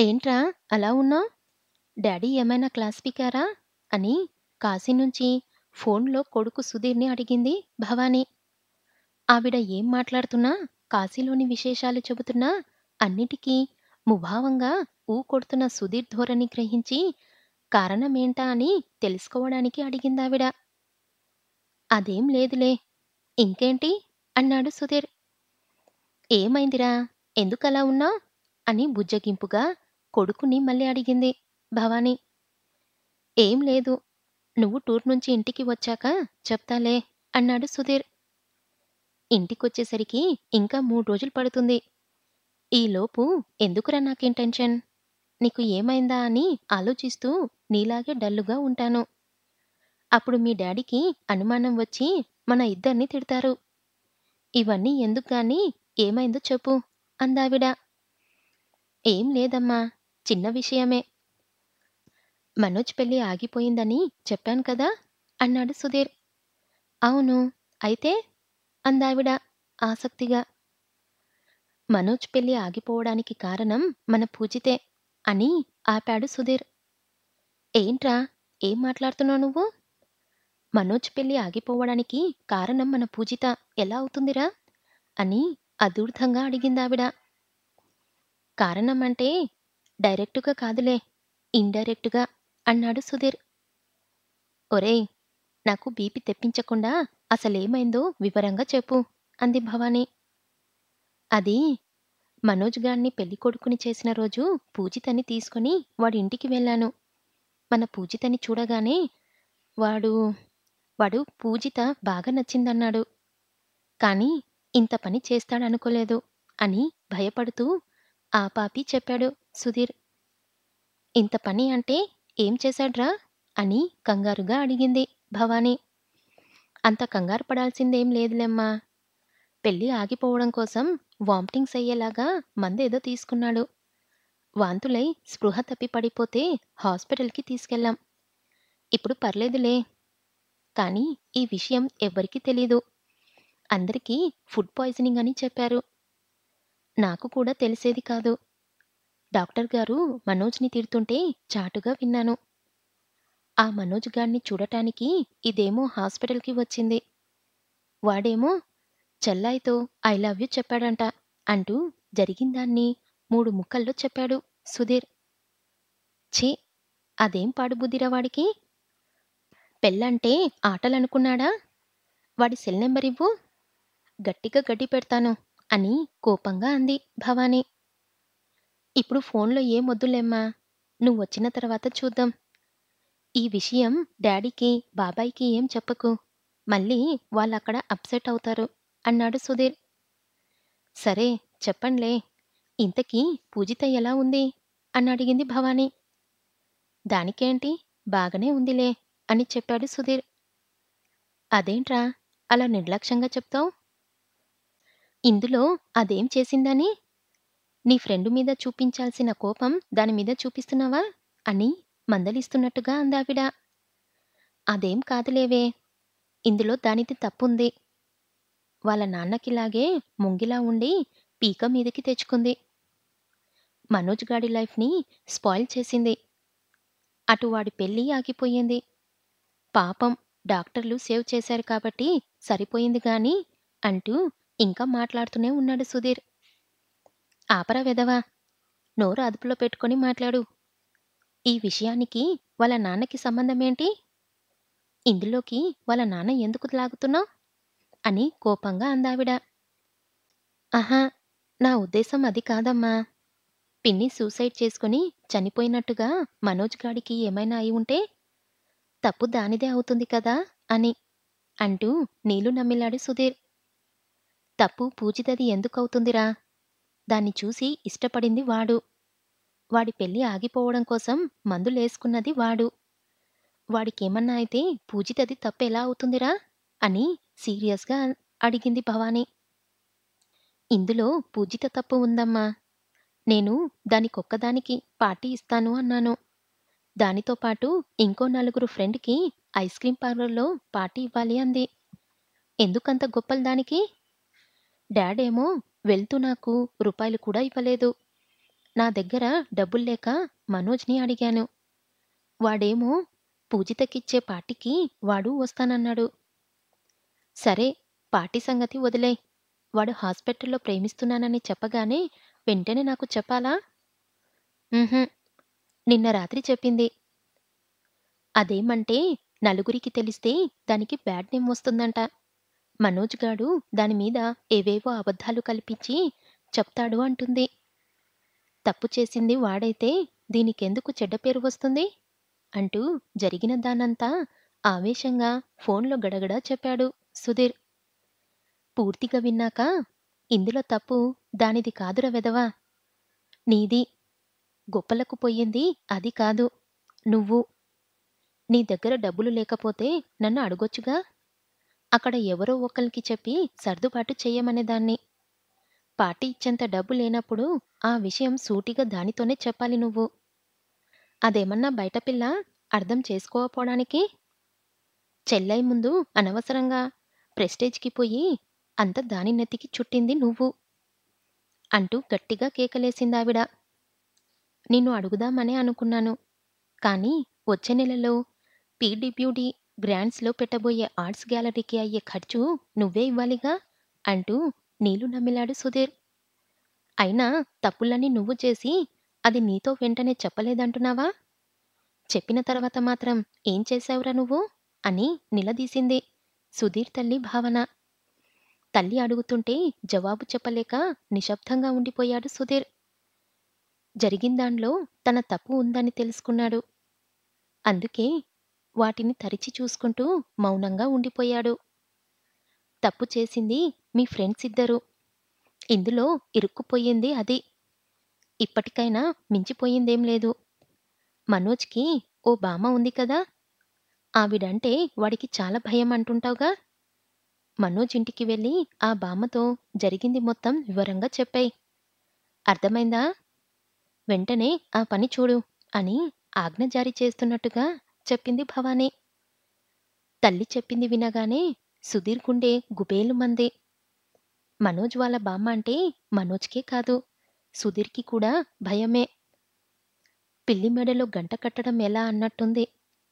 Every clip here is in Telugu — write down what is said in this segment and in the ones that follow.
ఏంట్రా అలా ఉన్నావు? డాడీ ఏమైనా క్లాస్ పీకారా? అని కాశీ నుంచి ఫోన్లో కొడుకు సుధీర్‌ని అడిగింది భవాని. ఆవిడ ఏం మాట్లాడుతున్నా, కాశీలోని విశేషాలు చెబుతున్నా అన్నిటికీ ముభావంగా కొడుతున్న సుధీర్ ధోరణి గ్రహించి కారణమేంటా అని తెలుసుకోవడానికి అడిగిందావిడ. అదేం లేదులే. ఇంకేంటి? అన్నాడు సుధీర్. ఏమైందిరా? ఎందుకలా ఉన్నావు? అని బుజ్జగింపుగా కొడుకుని మళ్ళీ అడిగింది భవాని. ఏం లేదు. నువ్వు టూర్ నుంచి ఇంటికి వచ్చాక చెప్తాలే అన్నాడు సుధీర్. ఇంటికొచ్చేసరికి ఇంకా 3 రోజులు పడుతుంది. ఈలోపు ఎందుకురా నాకీ టెన్షన్? నీకు ఏమైందా అని ఆలోచిస్తూ నీలాగే డల్లుగా ఉంటాను. అప్పుడు మీ డాడీకి అనుమానం వచ్చి మన ఇద్దరిని తిడతారు. ఇవన్నీ ఎందుకుగాని ఏమైందో చెప్పు అందావిడ. ఏం లేదమ్మా. చిన్న విషయమే. మనోజ్ పెళ్లి ఆగిపోయిందని చెప్పాను కదా అన్నాడు సుధీర్. అవును. అయితే అందావిడ ఆసక్తిగా. మనోజ్ పెళ్లి ఆగిపోవడానికి కారణం మన పూజితే అని ఆపాడు సుధీర్. ఏంట్రా ఏం మాట్లాడుతున్నావు నువ్వు? మనోజ్ పెళ్లి ఆగిపోవడానికి కారణం మన పూజిత ఎలా అవుతుందిరా? అని అదూర్ధంగా అడిగిందావిడ. కారణం అంటే డైరెక్టుగా కాదులే, ఇండైరెక్టుగా అన్నాడు సుధీర్. ఒరేయ్, నాకు బీపీ తెప్పించకుండా అసలేమైందో వివరంగా చెప్పు అంది భవాని. అది మనోజ్ గాడిని పెళ్ళికొడుకుని చేసిన రోజు పూజితని తీసుకొని వాడింటికి వెళ్ళాను. మన పూజితని చూడగానే వాడు వాడు పూజిత బాగా నచ్చిందన్నాడు. కానీ ఇంత పని చేస్తాడనుకోలేదు అని భయపడుతూ ఆపాపి చెప్పాడు సుధీర్. ఇంత పని అంటే ఏం చేశాడ్రా? అని కంగారుగా అడిగింది భవాని. అంత కంగారు పడాల్సిందేం లేదులేమ్మా. పెళ్లి ఆగిపోవడం కోసం వామిటింగ్స్ అయ్యేలాగా మందేదో తీసుకున్నాడు. వాంతులై స్పృహ తప్పి పడిపోతే హాస్పిటల్‌కి తీసుకెళ్ళాం. ఇప్పుడు పర్లేదులే. కానీ ఈ విషయం ఎవ్వరికీ తెలీదు. అందరికీ ఫుడ్ పాయిజనింగ్ అని చెప్పారు. నాకు కూడా తెలిసేది కాదు. డాక్టర్ గారు మనోజ్‌ని తిడుతుంటే చాటుగా విన్నాను. ఆ మనోజ్ గాడిని చూడటానికి ఇదేమో హాస్పిటల్‌కి వచ్చింది. వాడేమో చెల్లాయితో ఐ లవ్ యూ చెప్పాడంట అంటూ జరిగిందాన్ని 3 ముక్కల్లో చెప్పాడు సుధీర్. ఛీ! అదేం పాడుబుద్ధిరా వాడికి? పెళ్ళంటే ఆటలనుకున్నాడా? వాడి సెల్ నంబరివ్వు. గట్టిగా గడ్డి పెడతాను అని కోపంగా అంది భవాని. ఇప్పుడు ఫోన్లో ఏమొద్దులేమ్మా. నువ్వొచ్చిన తర్వాత చూద్దాం. ఈ విషయం డాడీకి, బాబాయికి ఏం చెప్పకు. మళ్ళీ వాళ్ళక్కడ అప్సెట్ అవుతారు అన్నాడు సుధీర్. సరే చెప్పండ్లే. ఇంతకీ పూజిత ఎలా ఉంది? అనడిగింది భవాని. దానికేంటి? బాగానే ఉందిలే అని చెప్పాడు సుధీర్. అదేంట్రా అలా నిర్లక్ష్యంగా చెప్తావు? ఇందులో అదేం చేసిందని? నీ ఫ్రెండు మీద చూపించాల్సిన కోపం దాని మీద చూపిస్తున్నావా? అని మందలిస్తున్నట్టుగా అందావిడ. అదేం కాదులేవే. ఇందులో దానిది తప్పుంది. వాళ్ళ నాన్నకిలాగే ముంగిలా ఉండి పీక మీదకి తెచ్చుకుంది. మనోజ్ గాడి లైఫ్‌ని స్పాయిల్ చేసింది. అటు వాడి పెళ్లి ఆగిపోయింది. పాపం డాక్టర్లు సేవ్ చేశారు కాబట్టి సరిపోయింది గాని అంటూ ఇంకా మాట్లాడుతూనే ఉన్నాడు సుధీర్. ఆపరా వెధవా! నోరు అదుపులో పెట్టుకొని మాట్లాడు. ఈ విషయానికి వాళ్ళ నాన్నకి సంబంధమేంటి? ఇందులోకి వాళ్ళ నాన్న ఎందుకు లాగుతున్నావ్? అని కోపంగా అందావిడ. అహా! నా ఉద్దేశం అది కాదమ్మా. పిన్ని సూసైడ్ చేసుకొని చనిపోయినట్టుగా మనోజ్ గాడికి ఏమైనా అయి ఉంటే తప్పు దానిదే అవుతుంది కదా అని అంటూ నీళ్లు నమిలాడు సుధీర్. తప్పు పూజితది ఎందుకవుతుందిరా? దాన్ని చూసి ఇష్టపడింది వాడు. వాడి పెళ్లి ఆగిపోవడం కోసం మందులేసుకున్నది వాడు. వాడికేమన్నా అయితే పూజితది తప్పెలా అవుతుందిరా? అని సీరియస్‌గా అడిగింది భవాని. ఇందులో పూజిత తప్పు ఉందమ్మా. నేను దానికొక్కదానికి పార్టీ ఇస్తాను అన్నాను. దానితో పాటు ఇంకో నలుగురు ఫ్రెండ్‌కి ఐస్ క్రీమ్ పార్లర్‌లో పార్టీ ఇవ్వాలి అంది. ఎందుకంత గొప్పలు దానికి? డాడేమో వెళ్తూ నాకు రూపాయలు కూడా ఇవ్వలేదు. నా దగ్గర డబ్బుల్లేక మనోజ్‌ని అడిగాను. వాడేమో పూజితకిచ్చే పార్టీకి వాడు వస్తానన్నాడు. సరే, పార్టీ సంగతి వదిలేయ్. వాడు హాస్పిటల్‌లో ప్రేమిస్తున్నానని చెప్పగానే వెంటనే నాకు చెప్పాలా? హుహు. నిన్న రాత్రి చెప్పింది. అదేమంటే నలుగురికి తెలిస్తే దానికి బ్యాడ్ నేమ్ వస్తుందంట. మనోజ్ గాడు దాని మీద ఏవేవో అబద్ధాలు కల్పించి చెప్తాడు అంటుంది. తప్పు చేసింది వాడైతే దీనికెందుకు చెడ్డ పేరు వస్తుంది? అంటూ జరిగిన దానంతా ఆవేశంగా ఫోన్‌లో గడగడా చెప్పాడు సుధీర్. పూర్తిగా విన్నాక, ఇందులో తప్పు దానిది కాదురా వెధవా! నీది. గొప్పలకు పొయ్యింది అది కాదు. నువ్వు. నీ దగ్గర డబ్బులు లేకపోతే నన్ను అడగొచ్చుగా? అక్కడ ఎవరో ఒకళ్ళకి చెప్పి సర్దుబాటు చెయ్యమనేదాన్ని. పార్టీ ఇచ్చేంత డబ్బు లేనప్పుడు ఆ విషయం సూటిగా దానితోనే చెప్పాలి నువ్వు. అదేమన్నా బయట పిల్ల అర్థం చేసుకోకపోవడానికి? చెల్లై ముందు అనవసరంగా ప్రెస్టేజ్‌కి పోయి అంత దాని నెత్తికి చుట్టింది నువ్వు. అంటూ గట్టిగా కేకలేసిందావిడ. నిన్ను అడుగుదామనే అనుకున్నాను. కానీ వచ్చే నెలలో పీడబ్ల్యూడీ గ్రాంట్స్‌లో పెట్టబోయే ఆర్ట్స్ గ్యాలరీకి అయ్యే ఖర్చు నువ్వే ఇవ్వాలిగా అంటూ నీళ్లు నమిలాడు సుధీర్. అయినా తప్పులన్నీ నువ్వు చేసి అది నీతో వెంటనే చెప్పలేదంటున్నావా? చెప్పిన తర్వాత మాత్రం ఏం చేశావురా నువ్వు? అని నిలదీసింది సుధీర్ తల్లి భావన. తల్లి అడుగుతుంటే జవాబు చెప్పలేక నిశ్శబ్దంగా ఉండిపోయాడు సుధీర్. జరిగిందాన్లో తన తప్పు ఉందని తెలుసుకున్నాడు. అందుకే వాటిని తరిచి చూసుకుంటూ మౌనంగా ఉండిపోయాడు. తప్పు చేసింది మీ ఫ్రెండ్స్ ఇద్దరు. ఇందులో ఇరుక్కుపోయింది అది. ఇప్పటికైనా మించిపోయిందేం లేదు. మనోజ్‌కి ఓ బామ్మ ఉంది కదా! ఆవిడంటే వాడికి చాలా భయం అంటుంటావుగా? మనోజ్ ఇంటికి వెళ్ళి ఆ బామ్మతో జరిగింది మొత్తం వివరంగా చెప్పేయ్. అర్థమైందా? వెంటనే ఆ పని చూడు అని ఆజ్ఞ జారీ చేస్తున్నట్టుగా చెప్పింది భవాని. తల్లి చెప్పింది వినగానే సుధీర్ గుండె గుబేలుమంది. మనోజ్ వాళ్ళ బామ్మ అంటే మనోజ్‌కే కాదు, సుధీర్‌కి కూడా భయమే. పిల్లి మెడలో గంట కట్టడం ఎలా అన్నట్టుంది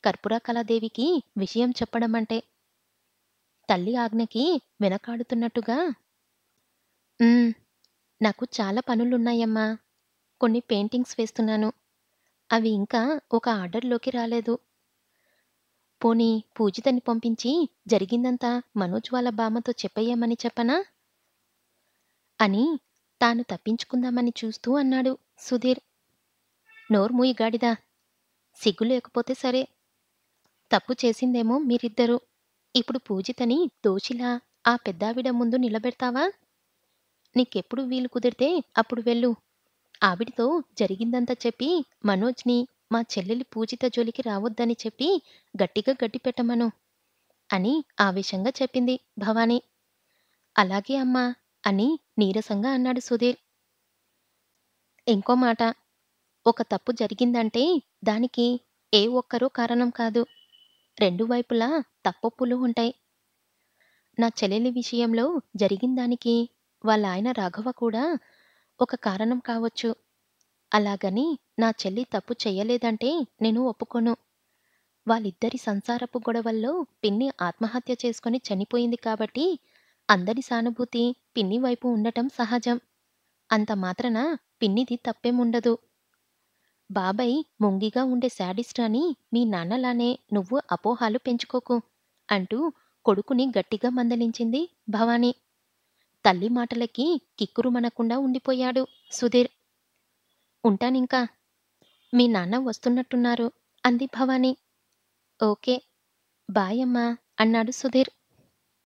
కర్పూర కళాదేవికి విషయం చెప్పడమంటే. తల్లి ఆజ్ఞకి వెనకాడుతున్నట్టుగా "హ్మ్. నాకు చాలా పనులున్నాయమ్మా. కొన్ని పెయింటింగ్స్ వేస్తున్నాను. అవి ఇంకా ఒక ఆర్డర్‌లోకి రాలేదు. పోనీ పూజితని పంపించి జరిగిందంతా మనోజ్ వాళ్ళ బామ్మతో చెప్పెయ్యమని చెప్పనా?" అని తాను తప్పించుకుందామని చూస్తూ అన్నాడు సుధీర్. నోర్మూయి గాడిద. సిగ్గు లేకపోతే సరే. తప్పు చేసిందేమో మీరిద్దరూ. ఇప్పుడు పూజితని దోషిలా ఆ పెద్దావిడ ముందు నిలబెడతావా? నీకెప్పుడు వీలు కుదిరితే అప్పుడు వెళ్ళు. ఆవిడతో జరిగిందంతా చెప్పి మనోజ్‌ని మా చెల్లెలి పూజిత జోలికి రావొద్దని చెప్పి గట్టిగా గడ్డిపెట్టమను అని ఆవేశంగా చెప్పింది భవాని. అలాగే అమ్మా అని నీరసంగా అన్నాడు సుధీర్. ఇంకో మాట. ఒక తప్పు జరిగిందంటే దానికి ఏ ఒక్కరూ కారణం కాదు. రెండు వైపులా తప్పొప్పులు ఉంటాయి. నా చెల్లెలి విషయంలో జరిగిందానికి వాళ్ళాయన రాఘవ కూడా ఒక కారణం కావచ్చు. అలాగని నా చెల్లి తప్పు చెయ్యలేదంటే నేను ఒప్పుకోను. వాళ్ళిద్దరి సంసారపు గొడవల్లో పిన్ని ఆత్మహత్య చేసుకొని చనిపోయింది కాబట్టి అందరి సానుభూతి పిన్ని వైపు ఉండటం సహజం. అంత మాత్రాన పిన్నిది తప్పేముండదు. బాబాయ్ మొంగిగా ఉండే శాడిస్ట్ అని మీ నాన్నలానే నువ్వు అపోహాలు పెంచుకోకు అంటూ కొడుకుని గట్టిగా మందలించింది భవాని. తల్లి మాటలకి కిక్కురుమనకుండా ఉండిపోయాడు సుధీర్. ఉంటానింకా. మీ నాన్న వస్తున్నట్టున్నారు అంది భవాని. ఓకే. బాయ్ అమ్మా అన్నాడు సుధీర్.